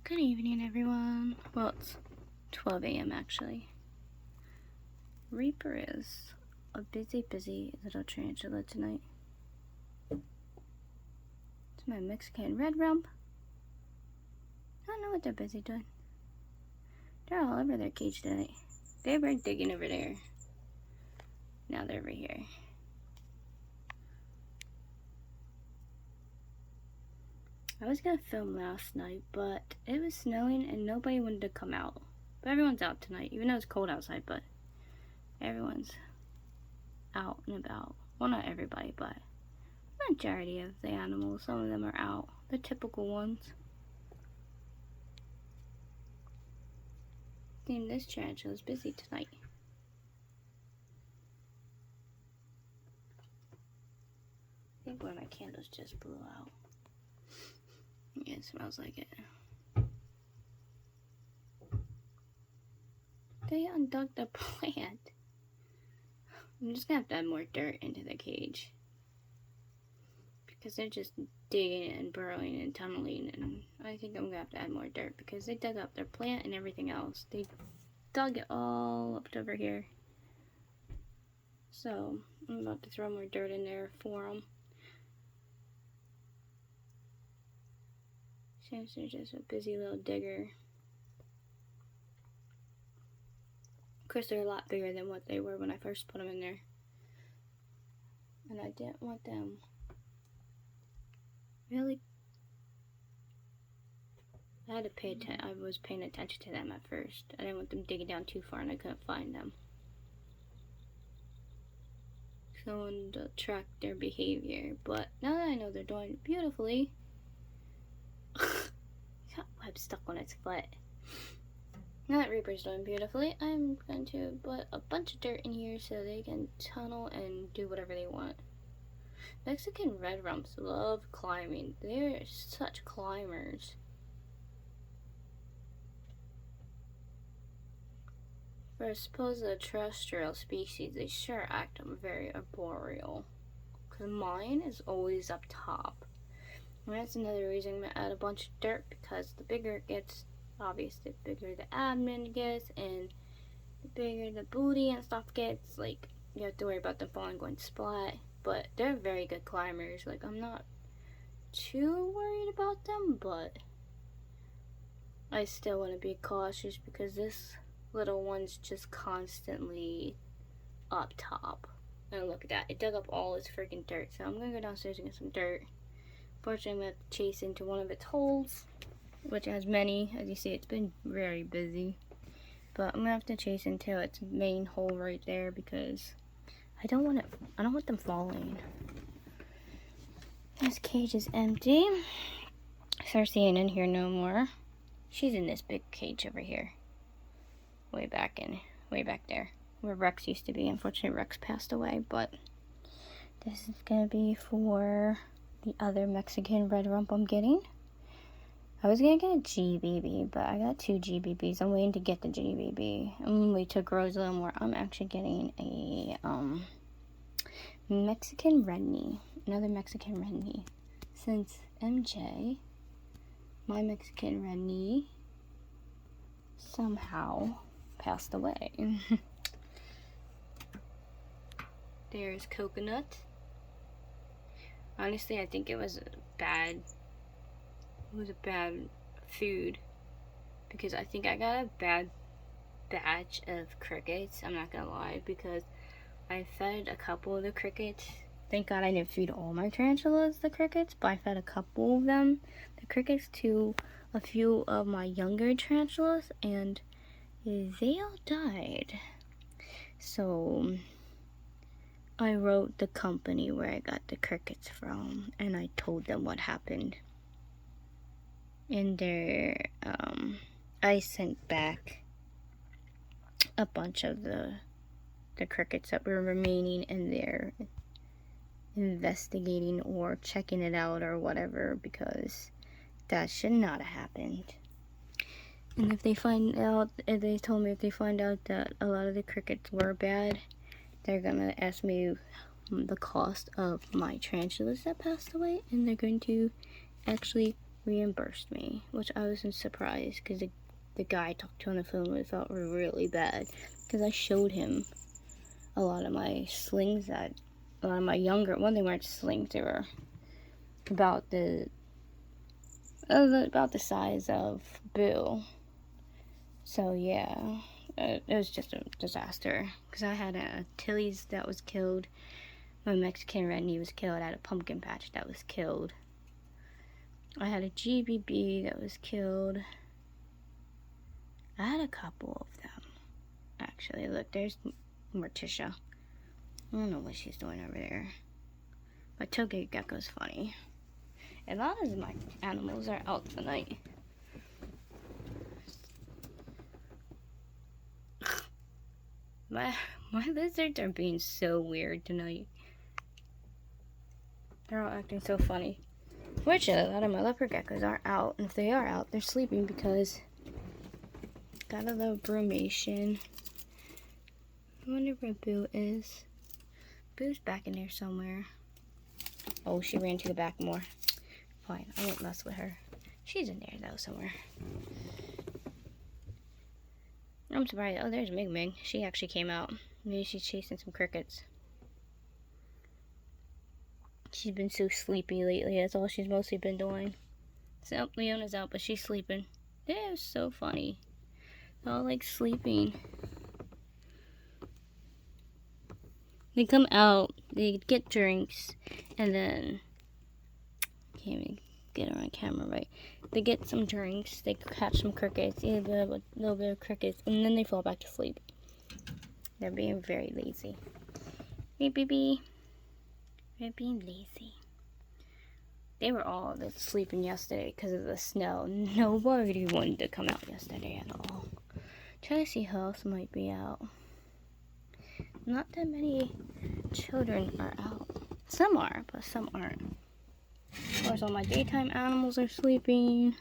Good evening, everyone. Well, it's 12 a.m. actually. Reaper is a busy little tarantula tonight. It's my Mexican red rump. I don't know what they're busy doing. They're all over their cage tonight. They were digging over there. Now they're over here. I was gonna film last night, but it was snowing and nobody wanted to come out. But everyone's out tonight, even though it's cold outside, but everyone's out and about. Well, not everybody, but the majority of the animals. Some of them are out. The typical ones. I think this tarantula is busy tonight. I think one of my candles just blew out. Yeah, it smells like it. They undug the plant. I'm just gonna have to add more dirt into the cage. Because they're just digging and burrowing and tunneling, and I think I'm gonna have to add more dirt because they dug up their plant and everything else. They dug it all up to over here. So I'm about to throw more dirt in there for them. Since they're just a busy little digger. Of course, they're a lot bigger than what they were when I first put them in there. And I didn't want them really. I was paying attention to them at first. I didn't want them digging down too far and I couldn't find them. So I wanted to track their behavior. But now that I know they're doing it beautifully, got web stuck on its foot. Now that Reaper's doing beautifully, I'm going to put a bunch of dirt in here so they can tunnel and do whatever they want. Mexican red rumps love climbing. They're such climbers. For suppose a terrestrial species, they sure act very arboreal. Because mine is always up top. And that's another reason I'm going to add a bunch of dirt, because the bigger it gets, obviously the bigger the admin gets, and the bigger the booty and stuff gets, like, you have to worry about them falling going splat. But they're very good climbers. Like, I'm not too worried about them, but I still want to be cautious because this little one's just constantly up top. And look at that. It dug up all its freaking dirt. So I'm going to go downstairs and get some dirt. Fortunately, I'm going to have to chase into one of its holes, which has many. As you see, it's been very busy. But I'm going to have to chase into its main hole right there because I don't want them falling. This cage is empty. Cersei ain't in here no more. She's in this big cage over here. Way back there. Where Rex used to be. Unfortunately, Rex passed away, but this is gonna be for the other Mexican red rump I'm getting. I was gonna get a GBB, but I got 2 GBBs. I'm waiting to get the GBB. I'm gonna wait till it grows a little more. I'm actually getting a Mexican red knee. Another Mexican red knee. Since MJ, my Mexican red knee, somehow passed away. There's Coconut. Honestly, I think it was a bad food because I think I got a bad batch of crickets. I'm not gonna lie, because I fed a couple of the crickets. Thank God I didn't feed all my tarantulas the crickets, but I fed a couple of them the crickets to a few of my younger tarantulas, and they all died. So I wrote the company where I got the crickets from, and I told them what happened. And I sent back a bunch of the crickets that were remaining, and they're investigating or checking it out or whatever, because that should not have happened. And if they find out, they told me if they find out that a lot of the crickets were bad, they're gonna ask me the cost of my tarantulas that passed away, and they're going to actually reimbursed me, which I wasn't surprised because the guy I talked to on the phone felt really bad because I showed him a lot of my slings that a lot of my younger, well, they weren't slings, they were about the size of Boo. So yeah, it was just a disaster because I had a Tilly's that was killed, my Mexican Redney was killed, I had a pumpkin patch that was killed, I had a GBB that was killed, I had a couple of them actually. Look, there's Morticia. I don't know what she's doing over there. My Toge Gecko's funny. A lot of my animals are out tonight. My lizards are being so weird tonight. They're all acting so funny. Fortunately, a lot of my leopard geckos are out, and if they are out, they're sleeping because got a little brumation. I wonder where Boo is. Boo's back in there somewhere. Oh, she ran to the back more. Fine, I won't mess with her. She's in there though somewhere. I'm surprised. Oh, there's Mig Mig. She actually came out. Maybe she's chasing some crickets. She's been so sleepy lately. That's all she's mostly been doing. So, Leona's out, but she's sleeping. They're so funny. They're all like sleeping. They come out, they get drinks, and then can't even get her on camera right. They get some drinks, they catch some crickets, eat a little bit of crickets, and then they fall back to sleep. They're being very lazy. Hey, baby. They're being lazy. They were all sleeping yesterday because of the snow. Nobody wanted to come out yesterday at all. Try to see who else might be out. Not that many children are out. Some are, but some aren't. Of course, all my daytime animals are sleeping.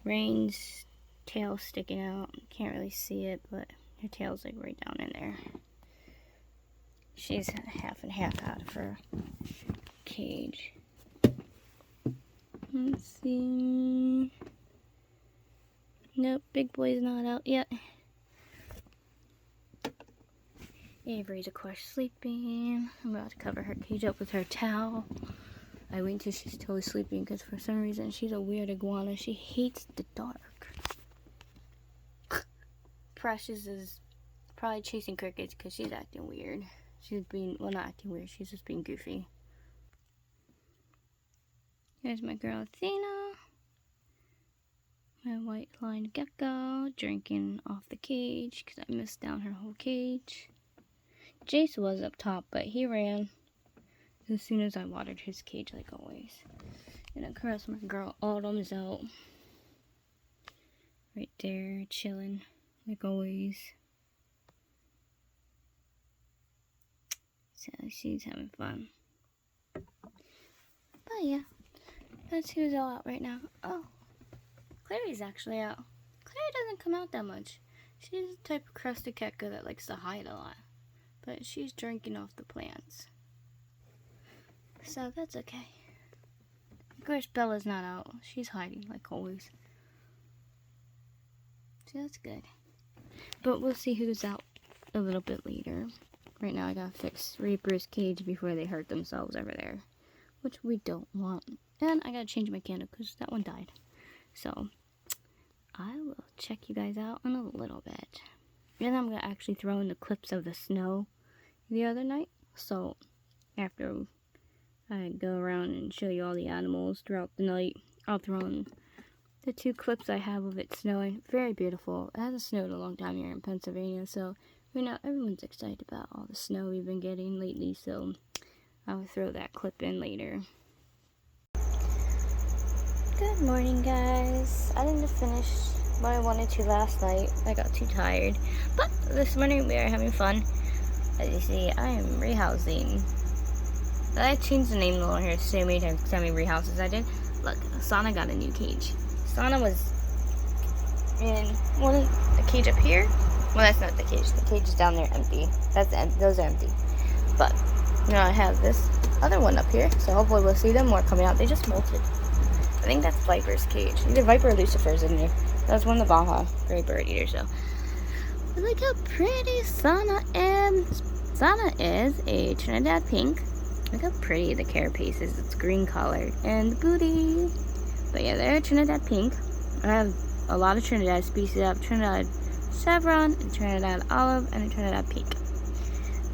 Rain's tail sticking out. Can't really see it, but her tail's like right down in there. She's half and half out of her cage. Let's see. Nope, Big Boy's not out yet. Avery's of course sleeping. I'm about to cover her cage up with her towel. I wait until she's totally sleeping because for some reason she's a weird iguana. She hates the dark. Precious is probably chasing crickets because she's acting weird. She's being, well, not acting weird, she's just being goofy. Here's my girl Athena. My white lined gecko drinking off the cage because I missed down her whole cage. Jace was up top, but he ran as soon as I watered his cage, like always. And of course, my girl Autumn's out. Right there, chilling, like always. So she's having fun. But yeah, that's who's all out right now. Oh, Clary's actually out. Clary doesn't come out that much. She's the type of crusted gecko that likes to hide a lot. But she's drinking off the plants. So that's okay. Of course, Bella's not out. She's hiding, like always. So that's good. But we'll see who's out a little bit later. Right now, I gotta fix Reaper's cage before they hurt themselves over there. Which we don't want. And I gotta change my candle because that one died. So, I will check you guys out in a little bit. And I'm going to actually throw in the clips of the snow the other night. So, after I go around and show you all the animals throughout the night, I'll throw in the 2 clips I have of it snowing. Very beautiful. It hasn't snowed a long time here in Pennsylvania, so right now everyone's excited about all the snow we've been getting lately, so I'll throw that clip in later. Good morning, guys. I didn't finish what I wanted to last night. I got too tired. But this morning we are having fun. As you see, I am rehousing. I changed the name a little here so many times how many rehouses I did. Look, Sana got a new cage. Sana was in the cage up here. Well, that's not the cage. The cage is down there empty. Those are empty. But now I have this other one up here. So hopefully we'll see them more coming out. They just molted. I think that's Viper's cage. Either Viper or Lucifer's in there. That's one of the Baja Gray Bird Eaters, so. But look how pretty Sana is. Sana is a Trinidad pink. Look how pretty the carapace is. It's green colored. And the booty. But yeah, they're Trinidad pink. I have a lot of Trinidad species. I have Trinidad Chevron, and Trinidad Olive, and a Trinidad Pink.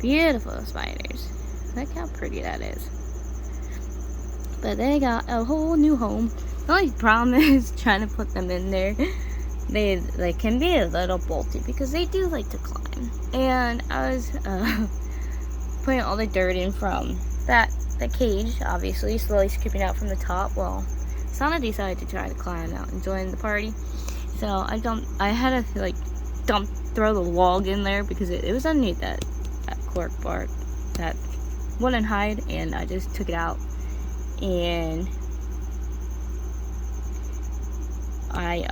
Beautiful spiders. Look how pretty that is. But they got a whole new home. The only problem is trying to put them in there. They can be a little bolty because they do like to climb. And I was putting all the dirt in from the cage, obviously, slowly scooping out from the top. Well, Sana decided to try to climb out and join the party. So I had to like throw the log in there because it was underneath that cork bark, that wooden hide, and I just took it out and I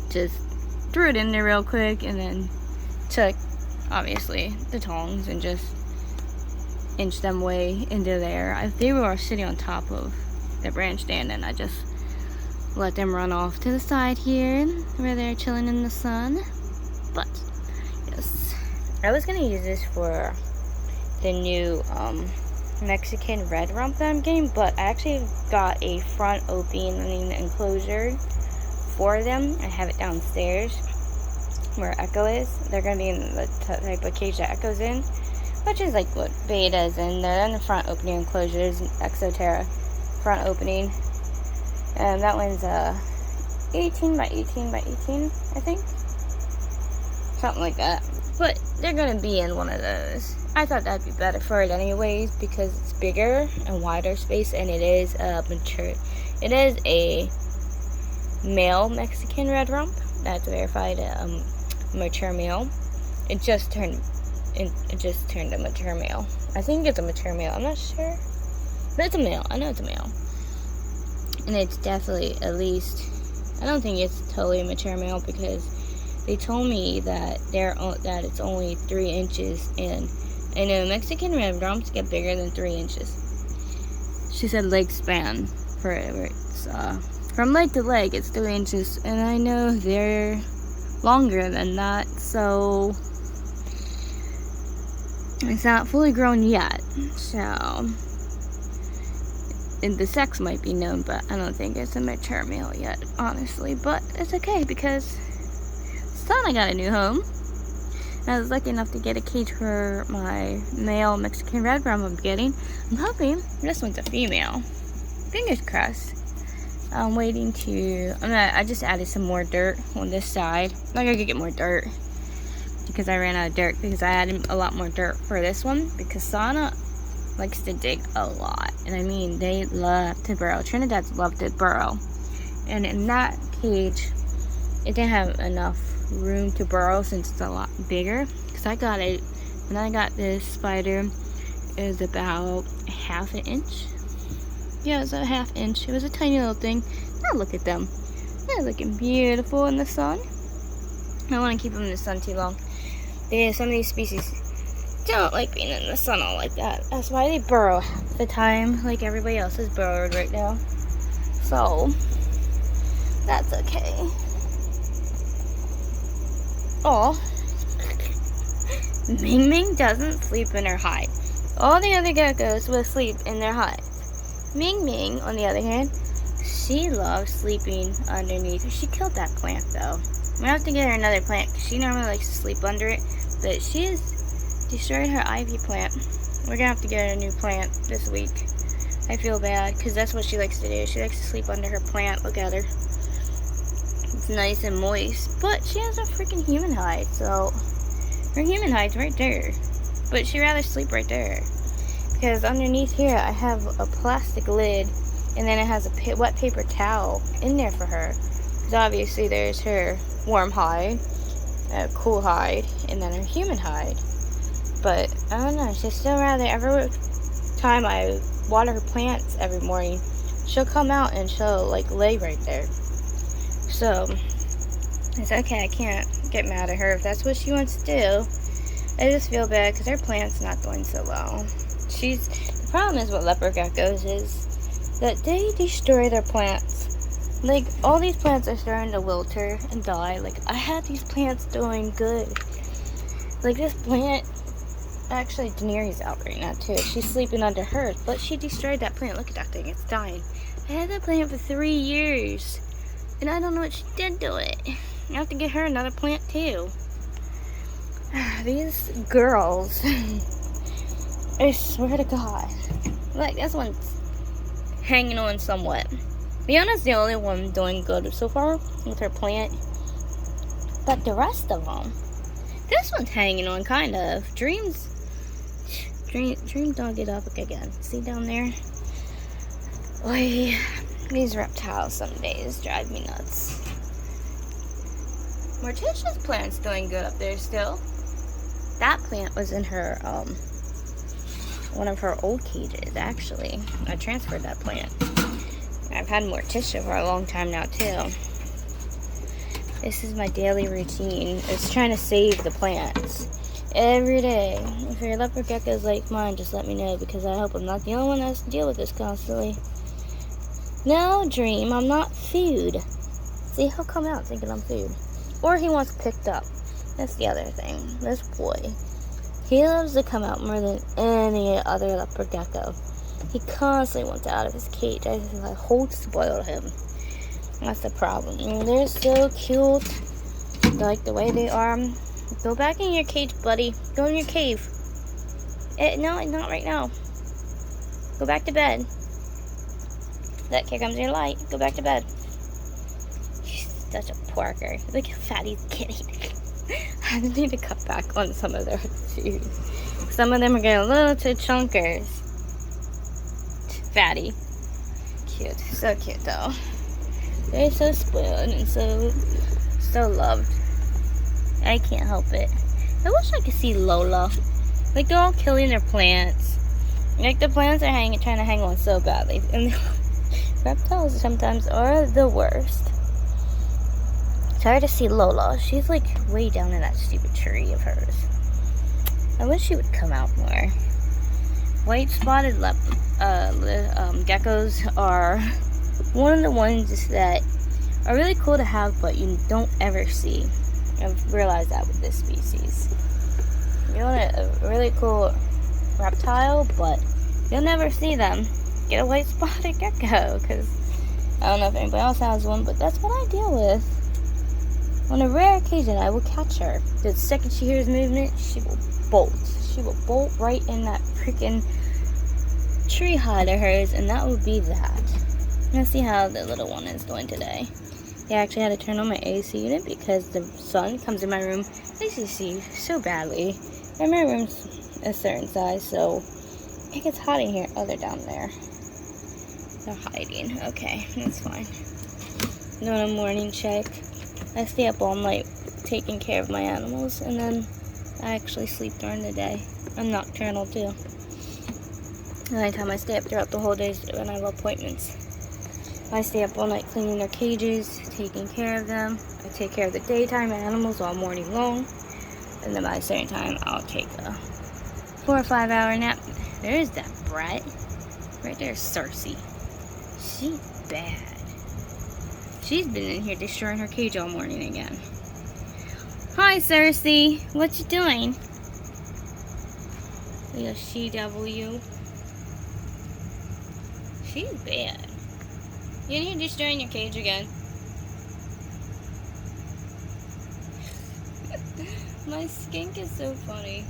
just threw it in there real quick and then took obviously the tongs and just inched them way into there. They were sitting on top of the branch stand and I just let them run off to the side here where they're chilling in the sun. But yes, I was gonna use this for the new Mexican red rump that I'm getting, but I actually got a front opening enclosure for them. I have it downstairs where Echo is. They're gonna be in the type of cage that Echo's in, which is like what Beta's in. They're in the front opening enclosures, Exoterra front opening. And that one's 18 by 18 by 18, I think. Something like that. But they're gonna be in one of those. I thought that'd be better for it anyways because it's bigger and wider space, and it is mature. It is a male Mexican red rump. That's verified mature male. It just turned a mature male. I think it's a mature male. I'm not sure, but it's a male. I know it's a male. And it's definitely at least, I don't think it's totally a mature male because they told me that that it's only 3 inches in. I know Mexican red rumps get bigger than 3 inches. She said leg span for it's from leg to leg it's 3 inches, and I know they're longer than that, so it's not fully grown yet. So. And the sex might be known, but I don't think it's a mature male yet, honestly. But it's okay because Sana got a new home. I was lucky enough to get a cage for my male Mexican red rump I'm getting. I'm hoping this one's a female. Fingers crossed. I'm waiting to. I just added some more dirt on this side. I'm gonna get more dirt because I ran out of dirt because I added a lot more dirt for this one because Sana likes to dig a lot, and I mean they love to burrow. Trinidad's love to burrow, and in that cage it didn't have enough room to burrow since it's a lot bigger. Because I got it when I got this spider, it was about ½ an inch. Yeah, it was a ½ inch. It was a tiny little thing. Now look at them. They're looking beautiful in the sun. I don't want to keep them in the sun too long. Yeah, some of these species don't like being in the sun all like that. That's why they burrow half the time, like everybody else is burrowed right now. So, that's okay. Oh, Ming Ming doesn't sleep in her hide. All the other geckos will sleep in their hides. Ming Ming, on the other hand, she loves sleeping underneath. She killed that plant, though. I'm gonna have to get her another plant, because she normally likes to sleep under it. But she has destroyed her ivy plant. We're gonna have to get her a new plant this week. I feel bad, because that's what she likes to do. She likes to sleep under her plant. Look at her. It's nice and moist. But she has a freaking human hide, so her human hide's right there. But she'd rather sleep right there. Because underneath here, I have a plastic lid, and then it has a wet paper towel in there for her. Because obviously there's her warm hide, a cool hide, and then her human hide. But I don't know, she'd still rather, every time I water her plants every morning, she'll come out and she'll like lay right there. So it's okay, I can't get mad at her if that's what she wants to do. I just feel bad because her plant's not doing so well. The problem is with leopard geckos is that they destroy their plants. Like, all these plants are starting to wilter and die. Like, I had these plants doing good. Like, this plant, actually, Daenerys out right now, too. She's sleeping under hers, but she destroyed that plant. Look at that thing, it's dying. I had that plant for 3 years, and I don't know what she did to it. I have to get her another plant, too. These girls, I swear to God. Like, this one's hanging on somewhat. Fiona's the only one doing good so far with her plant. But the rest of them, this one's hanging on, kind of. Dream don't get up again. See down there? Oy, these reptiles some days drive me nuts. Morticia's plant's doing good up there still. That plant was in her, one of her old cages, actually. I transferred that plant. I've had Morticia for a long time now, too. This is my daily routine. It's trying to save the plants. Every day. If your leopard gecko is like mine, just let me know, because I hope I'm not the only one that has to deal with this constantly. No, Dream, I'm not food. See, he'll come out thinking I'm food. Or he wants picked up. That's the other thing. This boy, he loves to come out more than any other leopard gecko. He constantly wants out of his cage. I whole spoiled him. That's the problem. And they're so cute. Like the way they are. Go back in your cage, buddy. Go in your cave. No, not right now. Go back to bed. Look, here comes your light. Go back to bed. He's such a porker. Look how fat he's getting. I need to cut back on some of their food. Some of them are getting a little too chunkers. Fatty. Cute. So cute, though. They're so spoiled and so loved. I can't help it. I wish I could see Lola. Like, they're all killing their plants. Like, the plants are trying to hang on so badly. And reptiles sometimes are the worst. It's hard to see Lola. She's, like, way down in that stupid tree of hers. I wish she would come out more. White-spotted geckos are one of the ones that are really cool to have, but you don't ever see. I've realized that with this species. You want a really cool reptile, but you'll never see them. Get a white-spotted gecko, because I don't know if anybody else has one, but that's what I deal with. On a rare occasion, I will catch her. The second she hears movement, she will bolt. She will bolt right in that freaking tree hide of hers, and that will be that. Let's see how the little one is doing today. I actually had to turn on my AC unit because the sun comes in my room. I see so badly. And my room's a certain size, so it gets hot in here. Oh, they're down there. They're hiding. Okay, that's fine. Doing a morning check. I stay up all night taking care of my animals, and then I actually sleep during the day. I'm nocturnal too. And anytime I stay up throughout the whole day when I have appointments. I stay up all night cleaning their cages, taking care of them. I take care of the daytime animals all morning long. And then by a certain time, I'll take a 4 or 5 hour nap. There's that brat. Right there's Cersei. She's bad. She's been in here destroying her cage all morning again. Hi, Cersei. What you doing? Little she-devil, you. She's bad. You in here destroying your cage again? My skink is so funny.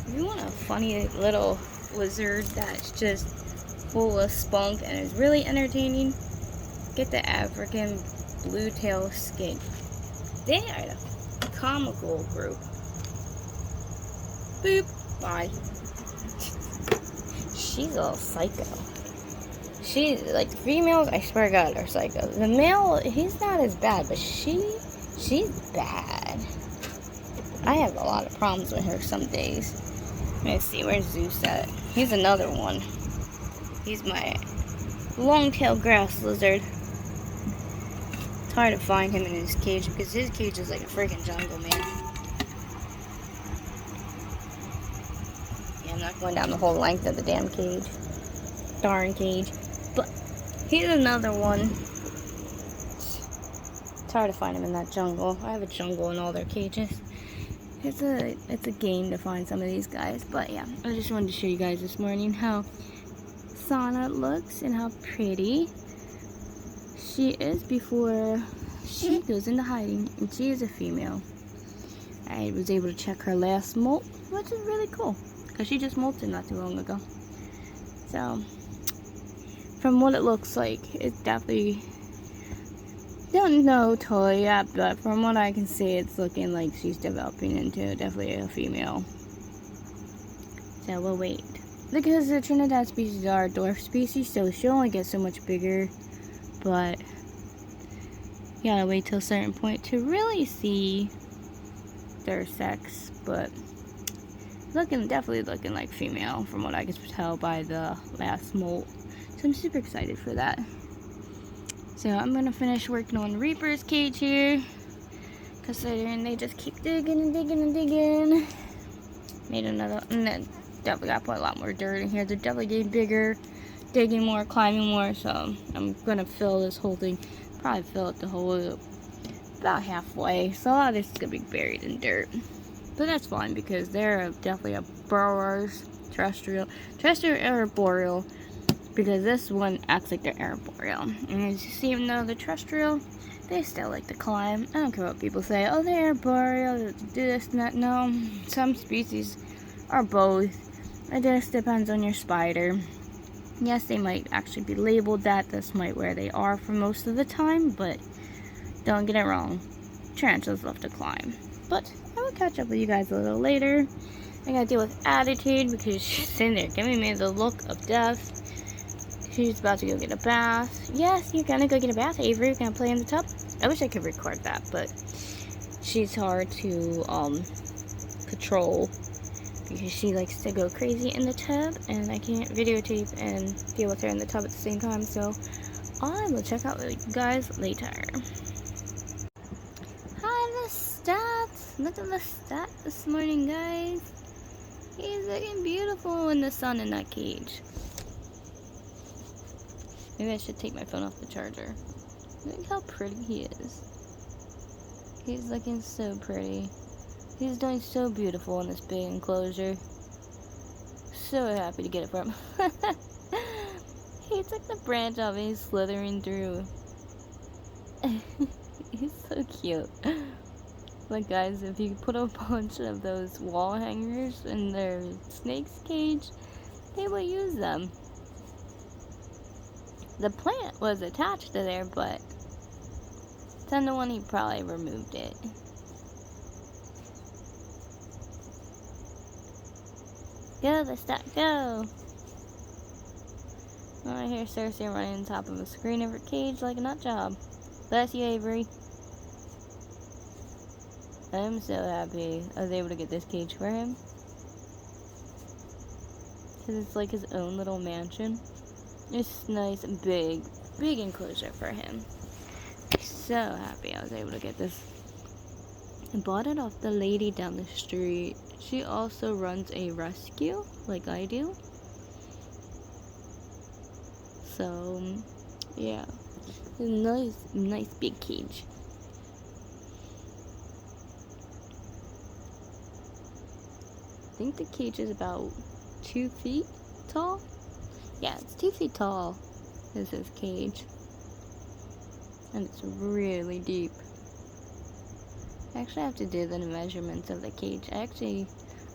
If you want a funny little lizard that's just full of spunk and is really entertaining, get the African blue-tail skink. They are the comical group. Boop. Bye. She's all psycho. She's like, the females, I swear to God, are psycho. The male, he's not as bad, but she's bad. I have a lot of problems with her some days. Let's see, where's Zeus at? He's another one. He's my long-tailed grass lizard. It's hard to find him in his cage because his cage is like a freaking jungle, man. Yeah, I'm not going down the whole length of the damn cage. Darn cage. But here's another one. It's hard to find them in that jungle. I have a jungle in all their cages. It's a game to find some of these guys. But yeah, I just wanted to show you guys this morning how Sana looks and how pretty she is before she goes into hiding. And she is a female. I was able to check her last molt, which is really cool because she just molted not too long ago. So from what it looks like, it's definitely, don't know totally yet, but from what I can see, it's looking like she's developing into definitely a female. So we'll wait. Because the Trinidad species are a dwarf species, so she'll only get so much bigger, but you gotta wait till a certain point to really see their sex. But definitely looking like female from what I can tell by the last molt. So I'm super excited for that. So I'm gonna finish working on Reaper's cage here, considering they just keep digging and digging and digging. Made another, and then definitely gotta put a lot more dirt in here. They're definitely getting bigger, digging more, climbing more. So I'm gonna fill this whole thing, probably fill it the whole about halfway. So a lot of this is gonna be buried in dirt, but that's fine because they're definitely a burrowers, terrestrial arboreal. Because this one acts like they're arboreal. And as you see, even though they're terrestrial, they still like to climb. I don't care what people say. Oh, they're arboreal, do this and that. No, some species are both. It just depends on your spider. Yes, they might actually be labeled that. That's where they are for most of the time. But don't get it wrong. Tarantulas love to climb. But I will catch up with you guys a little later. I gotta deal with Attitude because she's sitting there giving me the look of death. She's about to go get a bath. Yes, you're gonna go get a bath, Avery. You're gonna play in the tub. I wish I could record that, but she's hard to control because she likes to go crazy in the tub, and I can't videotape and deal with her in the tub at the same time. So I will check out with you guys later. Hi, the stats. Look at the stat this morning, guys. He's looking beautiful in the sun in that cage. Maybe I should take my phone off the charger. Look how pretty he is. He's looking so pretty. He's doing so beautiful in this big enclosure. So happy to get it from him. He took the branch off and he's slithering through. He's so cute. Like guys, if you put a bunch of those wall hangers in their snake's cage, they will use them. The plant was attached to there, but 10 to 1 he probably removed it. Go, the stack, go! Oh, I hear Cersei running on top of a screen of her cage like a nut job. Bless you, Avery. I'm so happy I was able to get this cage for him. Because it's like his own little mansion. It's nice and big enclosure for him. So happy I was able to get this. I bought it off the lady down the street. She also runs a rescue like I do. So yeah, it's a nice big cage. I think the cage is about 2 feet tall. Yeah, it's 2 feet tall, is his cage. And it's really deep. I actually have to do the measurements of the cage. I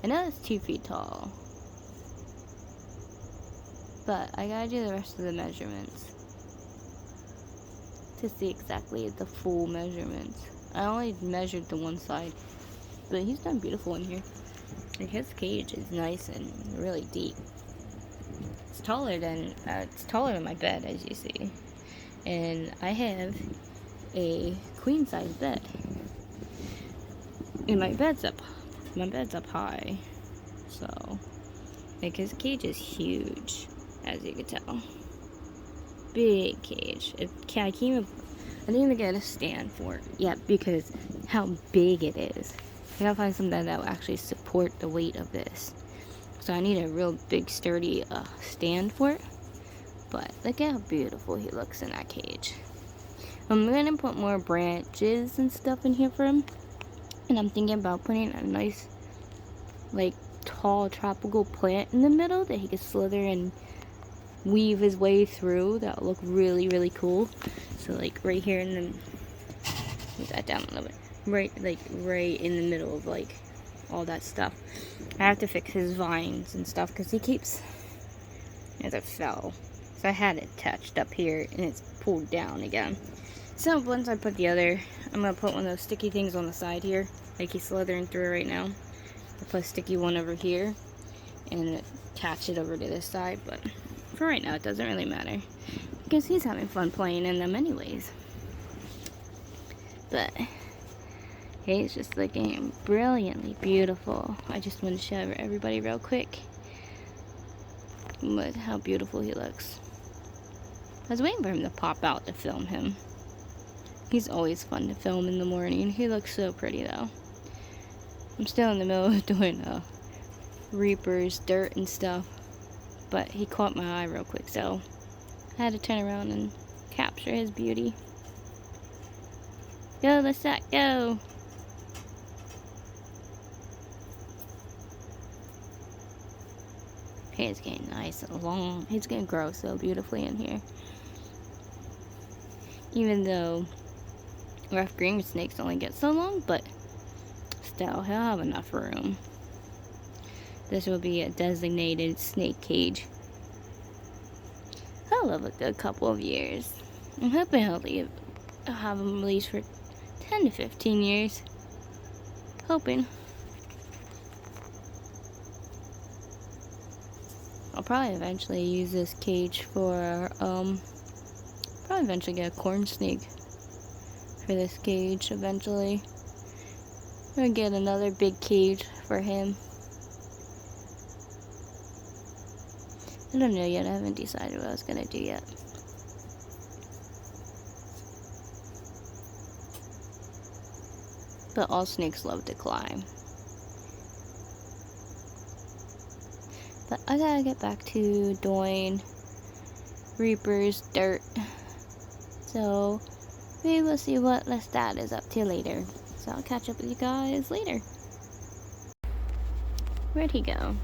know it's 2 feet tall. But I gotta do the rest of the measurements to see exactly the full measurements. I only measured the one side, but he's done beautiful in here. Like his cage is nice and really deep. It's taller than my bed, as you see, and I have a queen size bed, and my bed's up high, so like his cage is huge, as you can tell. Big cage. I didn't even get a stand for it yet because how big it is. I gotta find something that will actually support the weight of this. So I need a real big sturdy stand for it. But look how beautiful he looks in that cage. I'm gonna put more branches and stuff in here for him. And I'm thinking about putting a nice, like, tall tropical plant in the middle that he could slither and weave his way through. That would look really, really cool. So, like, right here in the, move that down a little bit. Right in the middle of, like, all that stuff. I have to fix his vines and stuff because he keeps, as it fell. So I had it attached up here and it's pulled down again. So once I put the other, I'm going to put one of those sticky things on the side here, like he's slithering through right now. I'll put a sticky one over here and attach it over to this side, but for right now it doesn't really matter because he's having fun playing in them anyways. But he's just looking brilliantly beautiful. I just want to show everybody real quick with how beautiful he looks. I was waiting for him to pop out to film him. He's always fun to film in the morning. He looks so pretty though. I'm still in the middle of doing reapers, dirt and stuff, but he caught my eye real quick, so I had to turn around and capture his beauty. Go, Lisette, go! Okay, it's getting nice and long. He's gonna grow so beautifully in here. Even though rough green snakes only get so long, but still, he'll have enough room. This will be a designated snake cage. I'll live a good couple of years. I'm hoping I'll have him released for 10 to 15 years. Hoping. I'll probably eventually use this cage for, probably eventually get a corn snake for this cage eventually. I'm gonna get another big cage for him. I don't know yet, I haven't decided what I was gonna do yet. But all snakes love to climb. But I gotta get back to doing reapers, dirt. So we will see what Lestat is up to later. So I'll catch up with you guys later. Where'd he go?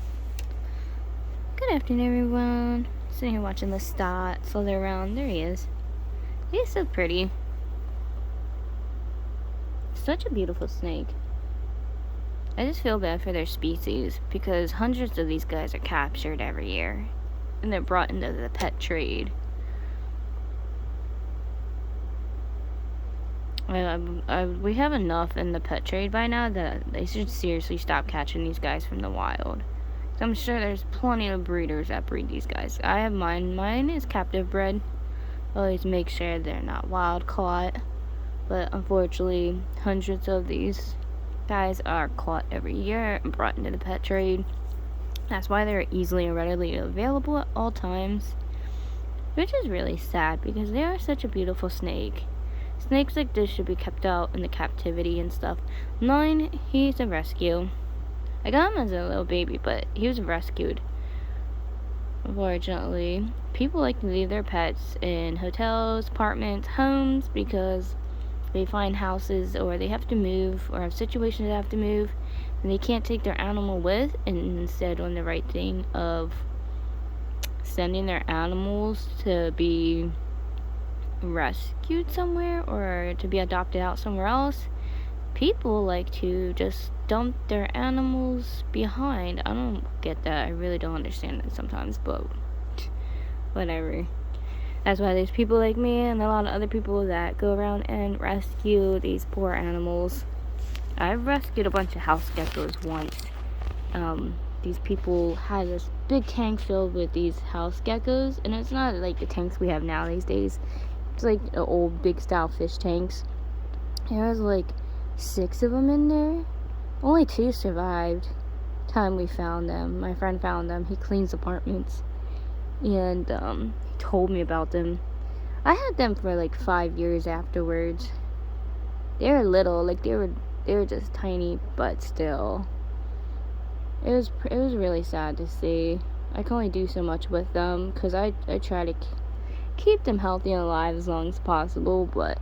Good afternoon, everyone. Sitting here watching Lestat slither around. There he is. He's so pretty. Such a beautiful snake. I just feel bad for their species because hundreds of these guys are captured every year and they're brought into the pet trade. We have enough in the pet trade by now that they should seriously stop catching these guys from the wild. So I'm sure there's plenty of breeders that breed these guys. I have mine. Mine is captive bred. Always make sure they're not wild caught. But unfortunately, hundreds of these guys are caught every year and brought into the pet trade. That's why they're easily and readily available at all times. Which is really sad because they are such a beautiful snake. Snakes like this should be kept out in the captivity and stuff. Mine, he's a rescue. I got him as a little baby, but he was rescued. Unfortunately, people like to leave their pets in hotels, apartments, homes because they find houses or they have to move or have situations that have to move and they can't take their animal with, and instead on the right thing of sending their animals to be rescued somewhere or to be adopted out somewhere else, people like to just dump their animals behind. I don't get that. I really don't understand it sometimes, but whatever. That's why there's people like me and a lot of other people that go around and rescue these poor animals. I've rescued a bunch of house geckos once. These people had this big tank filled with these house geckos, and it's not like the tanks we have now these days. It's like the old big style fish tanks. There was like 6 of them in there. Only 2 survived. Time we found them. My friend found them. He cleans apartments. And he told me about them. I had them for like 5 years afterwards. They were little, like they were just tiny, but still. It was really sad to see. I can only do so much with them because I try to keep them healthy and alive as long as possible, but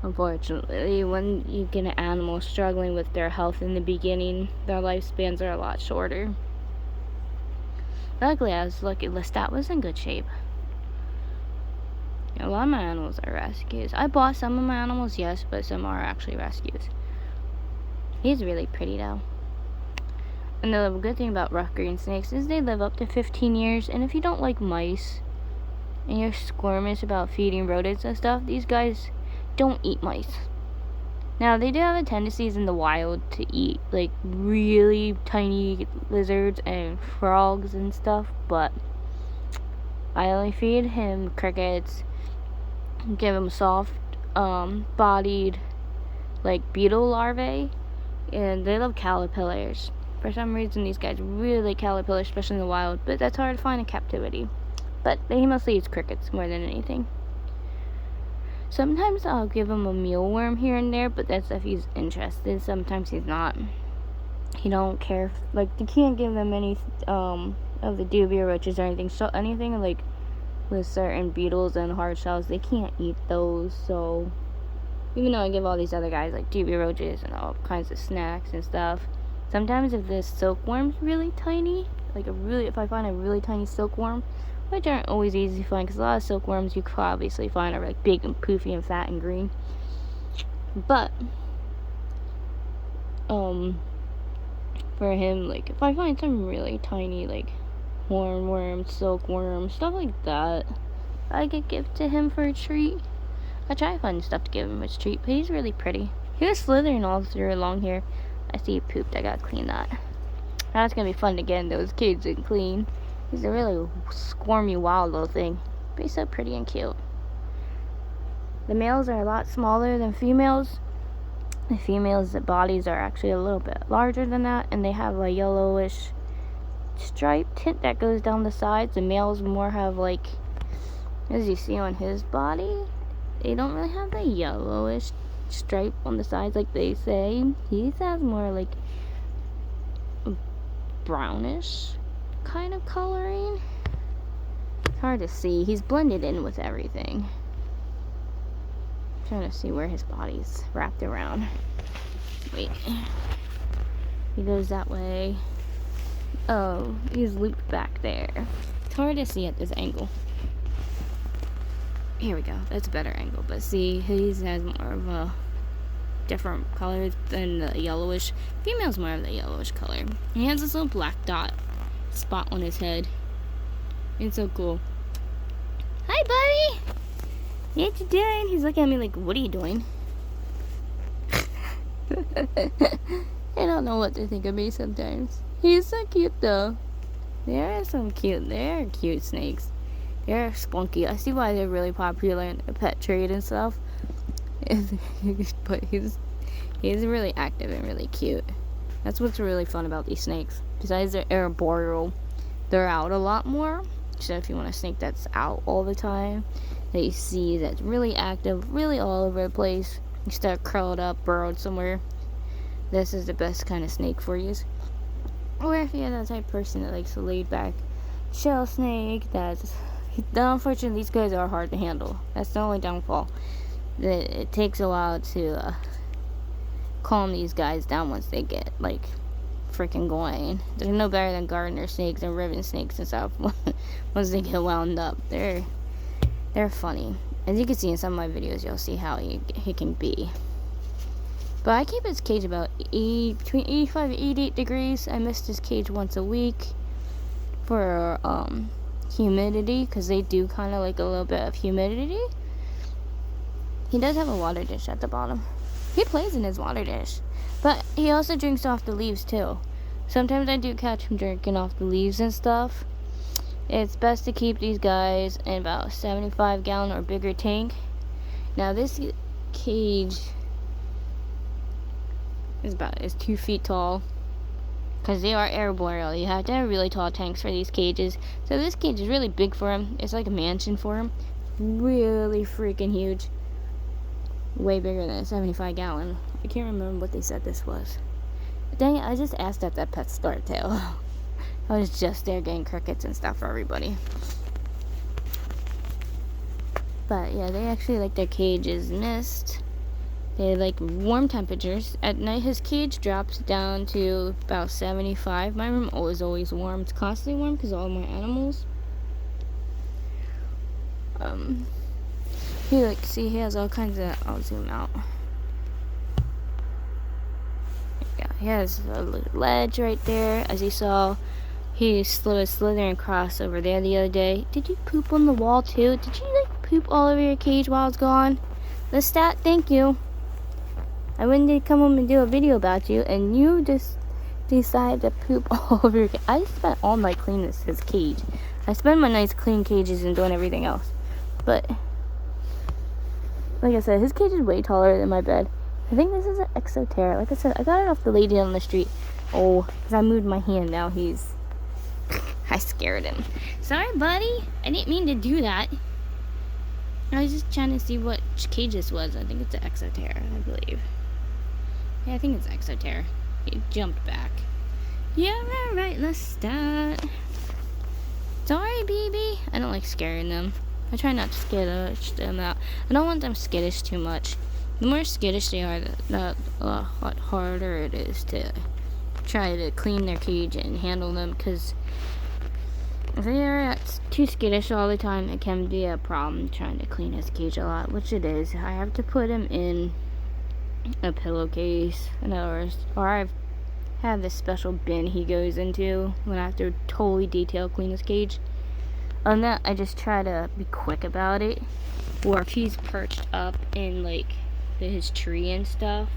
unfortunately, when you get an animal struggling with their health in the beginning, their lifespans are a lot shorter. Luckily, I was lucky Lestat was in good shape. A lot of my animals are rescues. I bought some of my animals, yes, but some are actually rescues. He's really pretty though. And the good thing about rough green snakes is they live up to 15 years, and if you don't like mice and you're squirmish about feeding rodents and stuff, these guys don't eat mice. Now, they do have a tendencies in the wild to eat like really tiny lizards and frogs and stuff, but I only feed him crickets, give him soft bodied like beetle larvae, and they love caterpillars. For some reason, these guys really like caterpillars, especially in the wild, but that's hard to find in captivity. But he mostly eats crickets more than anything. Sometimes I'll give him a mealworm here and there, but that's if he's interested. Sometimes he's not. He don't care. Like, you can't give him any of the dubia roaches or anything. So anything like with certain beetles and hard shells, they can't eat those. So even though I give all these other guys like dubia roaches and all kinds of snacks and stuff, sometimes if this silkworm's really tiny, like if I find a really tiny silkworm, which aren't always easy to find because a lot of silkworms you could obviously find are like big and poofy and fat and green. But for him, like if I find some really tiny like hornworm, silkworm, stuff like that, I could give to him for a treat. I try to find stuff to give him as a treat, but he's really pretty. He was slithering all through along here. I see he pooped. I gotta clean that. Now it's gonna be fun to get in those cages and clean. He's a really squirmy, wild little thing, but he's so pretty and cute. The males are a lot smaller than females. The females' bodies are actually a little bit larger than that, and they have a yellowish stripe tint that goes down the sides. The males more have like, as you see on his body, they don't really have the yellowish stripe on the sides like they say. He has more like brownish kind of coloring. It's hard to see. He's blended in with everything. I'm trying to see where his body's wrapped around. Wait. He goes that way. Oh, he's looped back there. It's hard to see at this angle. Here we go. That's a better angle. But see, he has more of a different color than the yellowish. Female's more of the yellowish color. He has this little black dot spot on his head. It's so cool. Hi, buddy! What you doing? He's looking at me like, what are you doing? I don't know what to think of me sometimes. He's so cute though. They're cute snakes. They're spunky. I see why they're really popular in the pet trade and stuff. But he's really active and really cute. That's what's really fun about these snakes. Besides they're arboreal, they're out a lot more. So if you want a snake that's out all the time, that you see that's really active, really all over the place, instead of curled up, burrowed somewhere, this is the best kind of snake for you. Or if you're that type of person that likes a laid back shell snake, unfortunately these guys are hard to handle. That's the only downfall. It takes a while to calm these guys down once they get like freaking going. They're no better than gardener snakes and ribbon snakes and stuff. Once they get wound up, they're funny. As you can see in some of my videos, you'll see how he can be. But I keep his cage about between 85 and 88 degrees. I mist his cage once a week for humidity, because they do kind of like a little bit of humidity. He does have a water dish at the bottom. He plays in his water dish, but he also drinks off the leaves too. Sometimes I do catch him drinking off the leaves and stuff. It's best to keep these guys in about a 75-gallon or bigger tank. Now this cage is 2 feet tall, because they are arboreal. You have to have really tall tanks for these cages. So this cage is really big for him. It's like a mansion for him. Really freaking huge. Way bigger than a 75-gallon. I can't remember what they said this was. Dang it, I just asked at that pet store too. I was just there getting crickets and stuff for everybody. But yeah, they actually like their cages mist. They like warm temperatures. At night his cage drops down to about 75. My room always warm. It's constantly warm because of all my animals. He like, see, he has all kinds of, I'll zoom out. Yeah, he has a little ledge right there. As you saw, he was slithering across over there the other day. Did you poop on the wall too? Did you like poop all over your cage while I was gone? Lestat, thank you. I went to come home and do a video about you, and you just decided to poop all over your cage. I spent all night cleaning his cage. I spend my nights cleaning cages and doing everything else. But, like I said, his cage is way taller than my bed. I think this is an Exoterra. Like I said, I got it off the lady on the street. Oh, because I moved my hand now. I scared him. Sorry, buddy. I didn't mean to do that. I was just trying to see what cage this was. I think it's an Exoterra, I believe. Yeah, I think it's Exoterra. He jumped back. Yeah, right, let's start. Sorry, BB. I don't like scaring them. I try not to skittish them out. I don't want them skittish too much. The more skittish they are, the lot harder it is to try to clean their cage and handle them, because if they are too skittish all the time, it can be a problem trying to clean his cage a lot, which it is. I have to put him in a pillowcase, in other words, or I have this special bin he goes into when I have to totally detail clean his cage. On that, I just try to be quick about it. Or if he's perched up in like his tree and stuff,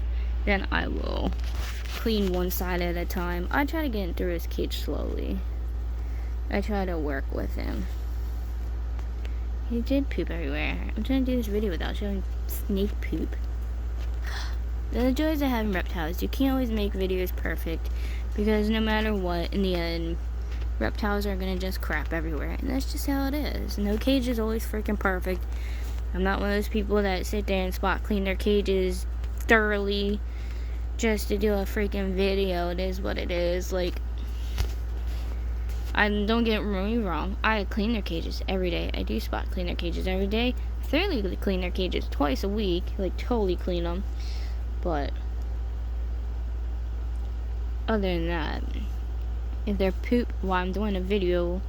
then I will clean one side at a time. I try to get him through his cage slowly. I try to work with him. He did poop everywhere. I'm trying to do this video without showing snake poop. The joys of having reptiles, you can't always make videos perfect, because no matter what, in the end, reptiles are gonna just crap everywhere, and that's just how it is. No cage is always freaking perfect. I'm not one of those people that sit there and spot clean their cages thoroughly just to do a freaking video. It is what it is. Like, don't get me wrong, I clean their cages every day. I do spot clean their cages every day. I thoroughly clean their cages twice a week, like totally clean them. But other than that, if they're poop while I'm doing a video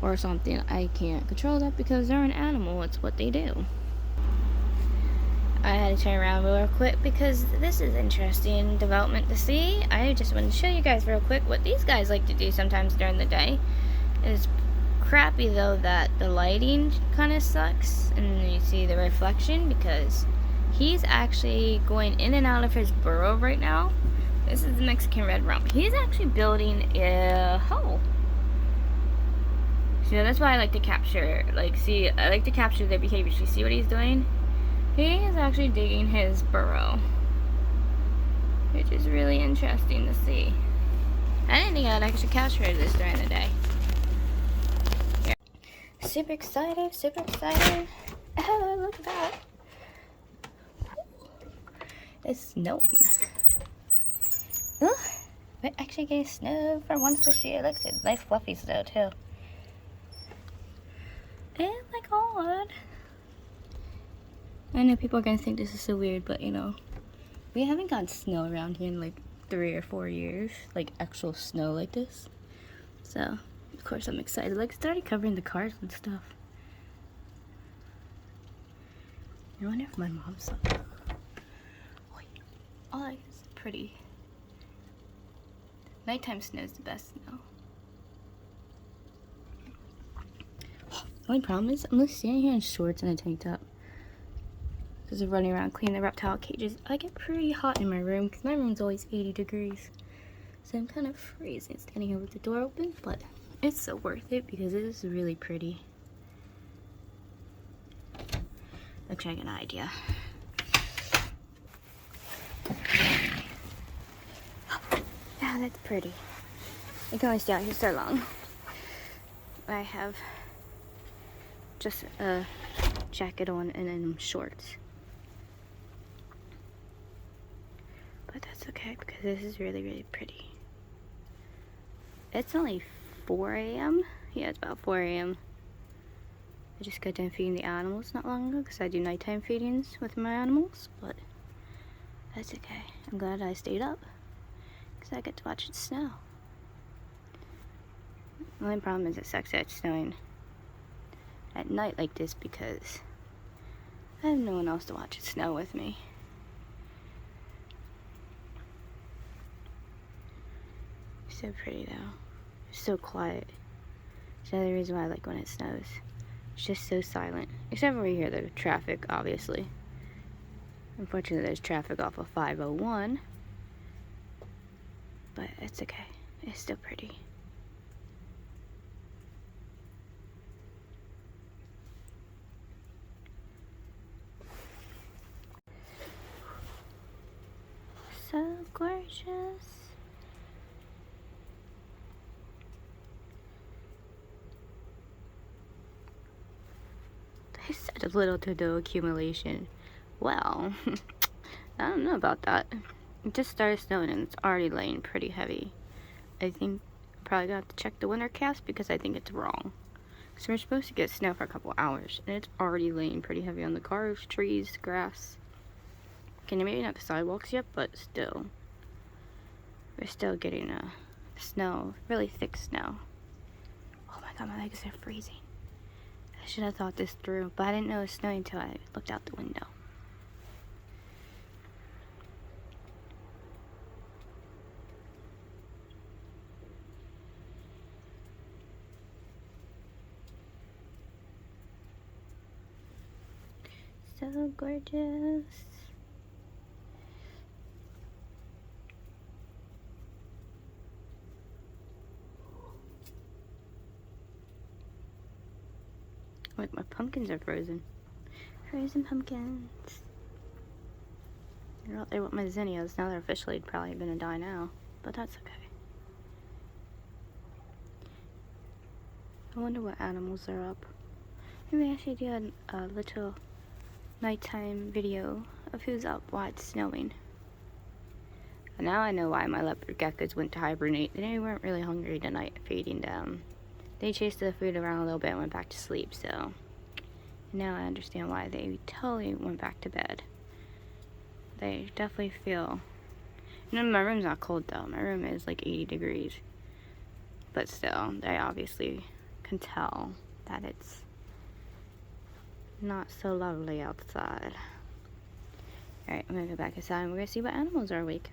or something, I can't control that because they're an animal. It's what they do. I had to turn around real quick because this is interesting development to see. I just wanted to show you guys real quick what these guys like to do sometimes during the day. It's crappy though that the lighting kind of sucks, and you see the reflection because he's actually going in and out of his burrow right now. This is the Mexican red rump. He's actually building a hole. So that's why I like to capture, I like to capture their behavior. You see what he's doing? He is actually digging his burrow, which is really interesting to see. I didn't think I'd actually capture this during the day. Yeah. Super excited, super excited. Oh, look at that. It's snowing. Ooh, we're actually getting snow for once this year. Looks like nice fluffy snow too. Oh my god. I know people are gonna think this is so weird, but you know, we haven't gotten snow around here in like 3 or 4 years, like actual snow like this. So, of course I'm excited. Like, it's already covering the cars and stuff. I wonder if my mom saw that. Oh, it's pretty. Nighttime snow is the best snow. The only problem is I'm just standing here in shorts and a tank top. Because of running around cleaning the reptile cages. I get pretty hot in my room because my room's always 80 degrees. So I'm kind of freezing standing here with the door open, but it's so worth it because it is really pretty. I'm trying to get an idea. Yeah, that's pretty. You can only stay out here so long. I have just a jacket on and then shorts. But that's okay because this is really, really pretty. It's only 4 a.m. Yeah, it's about 4 a.m. I just got done feeding the animals not long ago because I do nighttime feedings with my animals, but that's okay. I'm glad I stayed up because I get to watch it snow. The only problem is it sucks that it's snowing at night like this because I have no one else to watch it snow with me. So pretty though. It's so quiet. It's another reason why I like when it snows. It's just so silent. Except for here, there's traffic, obviously. Unfortunately, there's traffic off of 501. But it's okay. It's still pretty. So gorgeous. I said a little to no accumulation. Well, I don't know about that. It just started snowing and it's already laying pretty heavy. I think I'm probably gonna have to check the wintercast because I think it's wrong. So we're supposed to get snow for a couple hours and it's already laying pretty heavy on the cars, trees, grass. Okay, maybe not the sidewalks yet, but still. We're still getting snow, really thick snow. Oh my god, my legs are freezing. I should have thought this through, but I didn't know it was snowing until I looked out the window. So gorgeous. Wait, my pumpkins are frozen. Frozen pumpkins. They're out there with my zinnias. Now they're officially probably gonna die now, but that's okay. I wonder what animals are up. Maybe I should do a little nighttime video of who's up while it's snowing. And now I know why my leopard geckos went to hibernate. They weren't really hungry tonight feeding them. They chased the food around a little bit and went back to sleep, so now I understand why they totally went back to bed. They definitely feel... You know, my room's not cold though. My room is like 80 degrees. But still, they obviously can tell that it's not so lovely outside. Alright, I'm gonna go back inside and we're gonna see what animals are awake.